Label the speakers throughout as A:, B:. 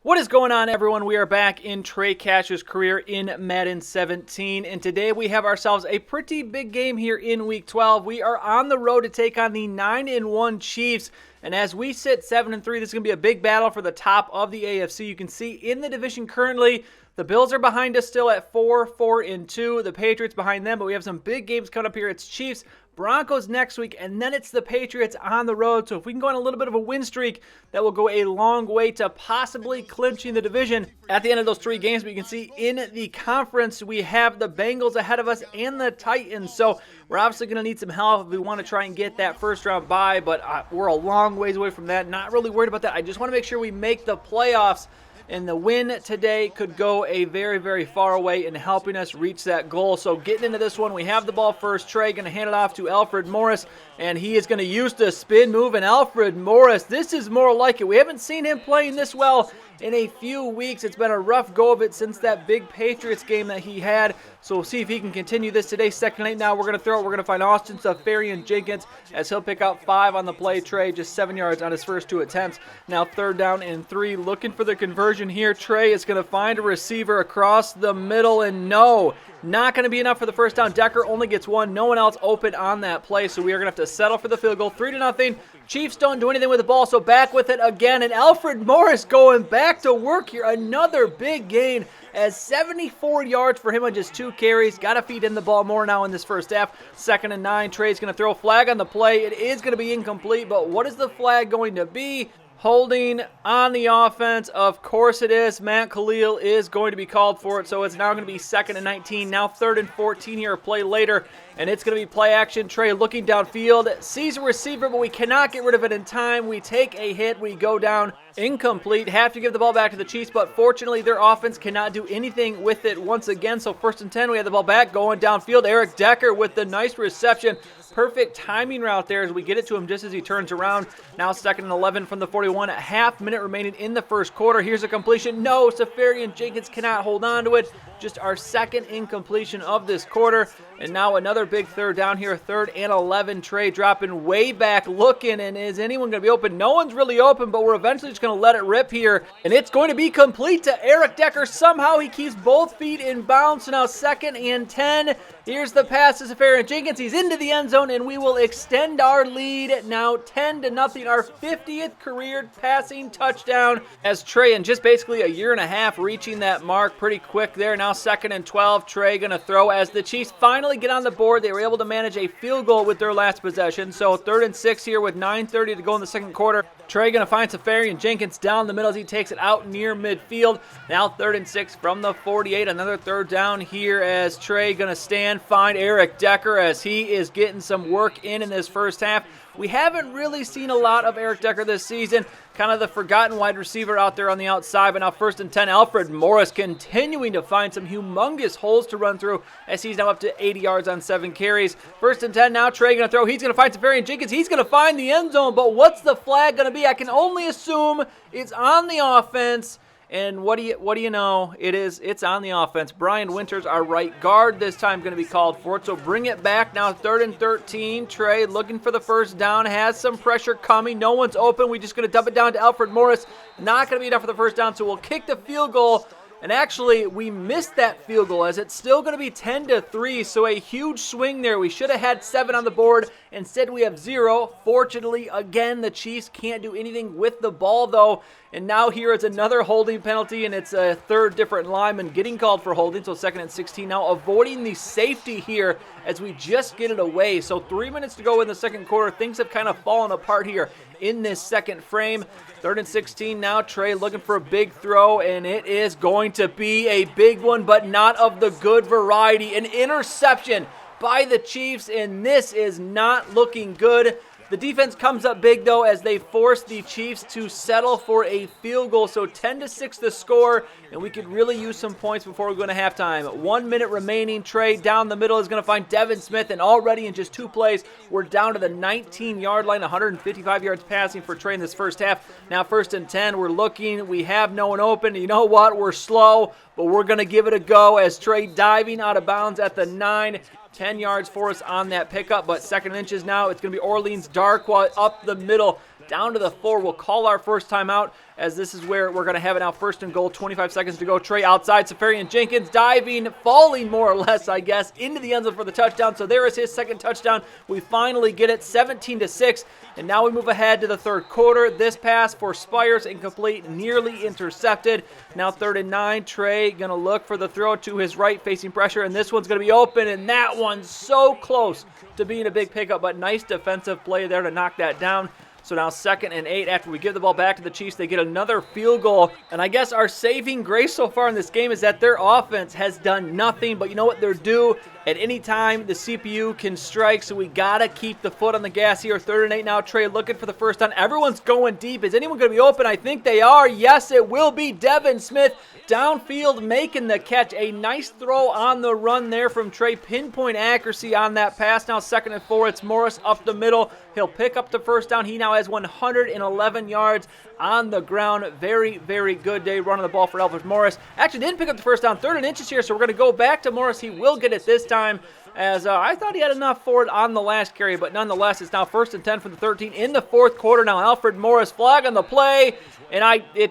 A: What is going on, everyone? We are back in Trey Cash's career in Madden 17, and today we have ourselves a pretty big game here in Week 12. We are on the road to take on the 9-1 Chiefs, and as we sit 7-3, this is going to be a big battle for the top of the AFC. You can see in the division currently, the Bills are behind us still at 4-2. The Patriots behind them, but we have some big games coming up here. It's Chiefs, Broncos next week, and then it's the Patriots on the road. So if we can go on a little bit of a win streak, that will go a long way to possibly clinching the division at the end of those three games. But you can see in the conference, we have the Bengals ahead of us and the Titans. So we're obviously going to need some help if we want to try and get that first round bye, but we're a long ways away from that. Not really worried about that. I just want to make sure we make the playoffs. And the win today could go a very, very far way in helping us reach that goal. So getting into this one, we have the ball first. Trey going to hand it off to Alfred Morris, and he is going to use the spin move. And Alfred Morris, this is more like it. We haven't seen him playing this well in a few weeks. It's been a rough go of it since that big Patriots game that he had. So we'll see if he can continue this today. Second and 8 now. We're going to throw it. We're going to find Austin Seferian-Jenkins as he'll pick out 5 on the play. Trey just 7 yards on his first 2 attempts. Now 3rd down and 3. Looking for the conversion here. Trey is going to find a receiver across the middle, and no, not going to be enough for the first down. Decker only gets 1. No one else open on that play, so we are going to have to settle for the field goal. 3-0. Chiefs don't do anything with the ball, so back with it again. And Alfred Morris going back to work here. Another big gain as 74 yards for him on just 2 carries. Got to feed in the ball more now in this first half. 2nd and 9. Trey's going to throw a flag on the play. It is going to be incomplete, but what is the flag going to be? Holding on the offense, of course it is. Matt Khalil is going to be called for it, so it's now going to be 2nd and 19. Now 3rd and 14 here, a play later, and it's going to be play action. Trey looking downfield, sees a receiver, but we cannot get rid of it in time. We take a hit, we go down, incomplete. Have to give the ball back to the Chiefs, but fortunately their offense cannot do anything with it once again. So 1st and 10, we have the ball back, going downfield. Eric Decker with the nice reception. Perfect timing route there as we get it to him just as he turns around. Now 2nd and 11 from the 41. A half minute remaining in the first quarter. Here's a completion. No, Seferian-Jenkins cannot hold on to it. Just our 2nd incompletion of this quarter. And now another big 3rd down here. 3rd and 11. Trey dropping way back, looking, and is anyone going to be open? No one's really open, but we're eventually just going to let it rip here. And it's going to be complete to Eric Decker. Somehow he keeps both feet in bounds. So now 2nd and 10. Here's the pass to Seferian-Jenkins. He's into the end zone, and we will extend our lead now 10-0. Our 50th career passing touchdown as Trey, in just basically a year and a half, reaching that mark pretty quick there. Now 2nd and 12. Trey going to throw as the Chiefs finally get on the board. They were able to manage a field goal with their last possession. So 3rd and 6 here with 9:30 to go in the second quarter. Trey going to find Seferian-Jenkins down the middle as he takes it out near midfield. Now 3rd and 6 from the 48. Another 3rd down here as Trey going to stand, find Eric Decker as he is getting some work in this first half. We haven't really seen a lot of Eric Decker this season. Kind of the forgotten wide receiver out there on the outside. But now 1st and 10, Alfred Morris continuing to find some humongous holes to run through as he's now up to 80 yards on 7 carries. 1st and 10 now, Trey going to throw. He's going to find Seferian-Jenkins. He's going to find the end zone. But what's the flag going to be? I can only assume it's on the offense. And what do you know? It's on the offense. Brian Winters, our right guard, this time going to be called for it. So bring it back now. 3rd and 13. Trey looking for the first down. Has some pressure coming. No one's open. We're just going to dump it down to Alfred Morris. Not going to be enough for the first down. So we'll kick the field goal. And actually, we missed that field goal as it's still going to be 10-3. So a huge swing there. We should have had 7 on the board. Instead, we have 0. Fortunately, again, the Chiefs can't do anything with the ball, though. And now here is another holding penalty, and it's a 3rd different lineman getting called for holding. So 2nd and 16 now, avoiding the safety here as we just get it away. So 3 minutes to go in the second quarter. Things have kind of fallen apart here in this second frame. 3rd and 16 now. Trey looking for a big throw, and it is going to be a big one, but not of the good variety. An interception by the Chiefs, and this is not looking good. The defense comes up big, though, as they force the Chiefs to settle for a field goal. So 10-6 the score, and we could really use some points before we go into halftime. 1 minute remaining. Trey down the middle is going to find Devin Smith, and already in just 2 plays, we're down to the 19-yard line, 155 yards passing for Trey in this first half. Now 1st and 10, we're looking. We have no one open. You know what? We're slow, but we're going to give it a go as Trey diving out of bounds at the 9. 10 yards for us on that pickup, but 2nd and inches now. It's going to be Orleans Darkwa up the middle. down to the 4. We'll call our first timeout, as this is where we're going to have it now. 1st and goal, 25 seconds to go. Trey outside, Safarian-Jenkins diving, falling more or less, I guess, into the end zone for the touchdown. So there is his second touchdown. We finally get it, 17-6. And now we move ahead to the 3rd quarter. This pass for Spires, incomplete, nearly intercepted. Now 3rd and 9. Trey going to look for the throw to his right, facing pressure, and this one's going to be open, and that one's so close to being a big pickup, but nice defensive play there to knock that down. So now 2nd and 8. After we give the ball back to the Chiefs, they get another field goal. And I guess our saving grace so far in this game is that their offense has done nothing. But you know what? They're due. At any time, the CPU can strike, so we got to keep the foot on the gas here. 3rd and 8 now. Trey looking for the first down. Everyone's going deep. Is anyone going to be open? I think they are. Yes, it will be. Devin Smith downfield making the catch. A nice throw on the run there from Trey. Pinpoint accuracy on that pass. Now 2nd and 4. It's Morris up the middle. He'll pick up the first down. He now has 111 yards on the ground. Very, very good day running the ball for Alfred Morris. Actually didn't pick up the first down. 3rd and inches here, so we're going to go back to Morris. He will get it this time, as I thought he had enough for it on the last carry, but nonetheless, it's now 1st and 10 from the 13 in the 4th quarter. Now Alfred Morris flag on the play, and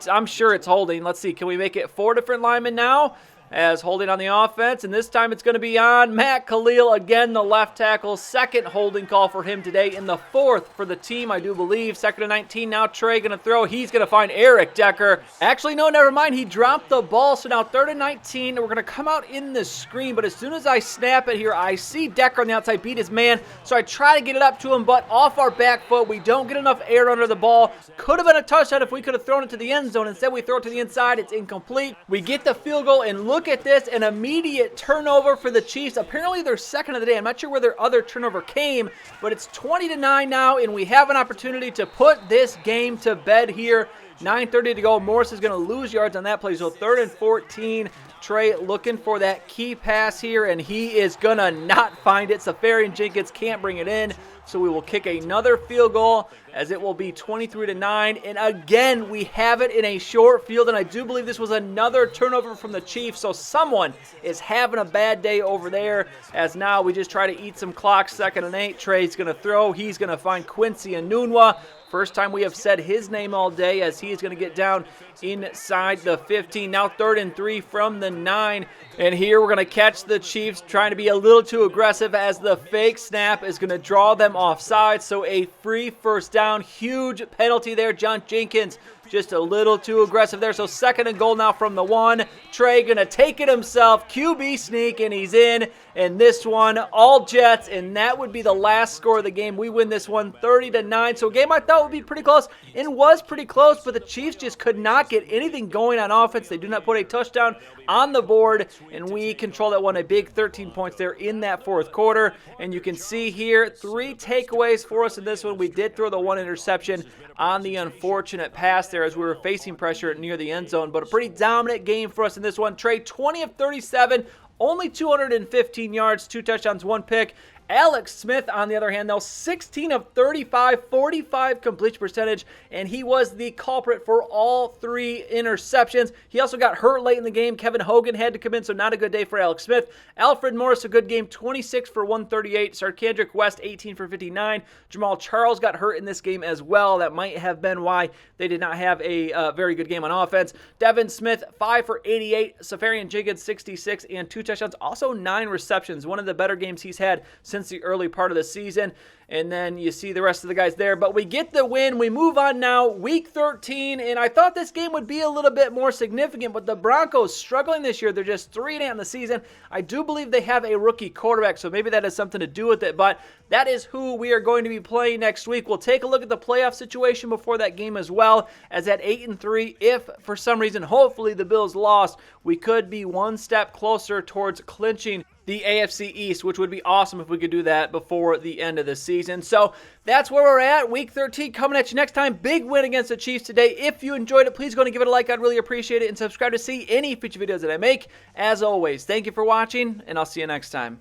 A: I'm sure it's holding. Let's see, can we make it 4 different linemen now? As holding on the offense, and this time it's going to be on Matt Khalil again, the left tackle. 2nd holding call for him today, in the 4th for the team, I do believe. 2nd and 19, now Trey going to throw. He's going to find Eric Decker. Actually, no, never mind. He dropped the ball, so now 3rd and 19. We're going to come out in the screen, but as soon as I snap it here, I see Decker on the outside beat his man, so I try to get it up to him, but off our back foot, we don't get enough air under the ball. Could have been a touchdown if we could have thrown it to the end zone. Instead, we throw it to the inside. It's incomplete. We get the field goal, and look at this, an immediate turnover for the Chiefs. Apparently their 2nd of the day. I'm not sure where their other turnover came, but it's 20-9 now, and we have an opportunity to put this game to bed here. 9:30 to go. Morris is going to lose yards on that play, so 3rd and 14. Trey looking for that key pass here, and he is going to not find it. Safarian-Jenkins can't bring it in, so we will kick another field goal, as it will be 23-9. And again, we have it in a short field, and I do believe this was another turnover from the Chiefs, so someone is having a bad day over there, as now we just try to eat some clock. 2nd and 8. Trey's going to throw. He's going to find Quincy Enunwa. First time we have said his name all day, as he is going to get down inside the 15. Now 3rd and 3 from the 9. And here we're going to catch the Chiefs trying to be a little too aggressive, as the fake snap is going to draw them offside. So a free first down. Huge penalty there. John Jenkins just a little too aggressive there. So 2nd and goal now from the 1. Trey going to take it himself. QB sneak, and he's in. And this one, all Jets, and that would be the last score of the game. We win this one 30-9. So a game I thought would be pretty close, and was pretty close, but the Chiefs just could not get anything going on offense. They do not put a touchdown on the board, and we control that one. A big 13 points there in that 4th quarter. And you can see here 3 takeaways for us in this one. We did throw the 1 interception on the unfortunate pass there, as we were facing pressure near the end zone, but a pretty dominant game for us in this one. Trey, 20 of 37, only 215 yards, 2 touchdowns, 1 pick. Alex Smith, on the other hand, though, 16 of 35, 45 completion percentage, and he was the culprit for all 3 interceptions. He also got hurt late in the game. Kevin Hogan had to come in, so not a good day for Alex Smith. Alfred Morris, a good game, 26 for 138. Sarkandrick West, 18 for 59. Jamal Charles got hurt in this game as well. That might have been why they did not have a very good game on offense. Devin Smith, 5 for 88. Safarian-Jenkins, 66, and 2 touchdowns. Also 9 receptions. One of the better games he's had since the early part of the season. And then you see the rest of the guys there. But we get the win. We move on now. Week 13. And I thought this game would be a little bit more significant. But the Broncos struggling this year. They're just 3-8 in the season. I do believe they have a rookie quarterback. So maybe that has something to do with it. But that is who we are going to be playing next week. We'll take a look at the playoff situation before that game as well. As at 8-3, if for some reason, hopefully the Bills lost, we could be one step closer towards clinching the AFC East, which would be awesome if we could do that before the end of the season. So that's where we're at. Week 13 coming at you next time. Big win against the Chiefs today. If you enjoyed it, please go and give it a like. I'd really appreciate it. And subscribe to see any future videos that I make. As always, thank you for watching, and I'll see you next time.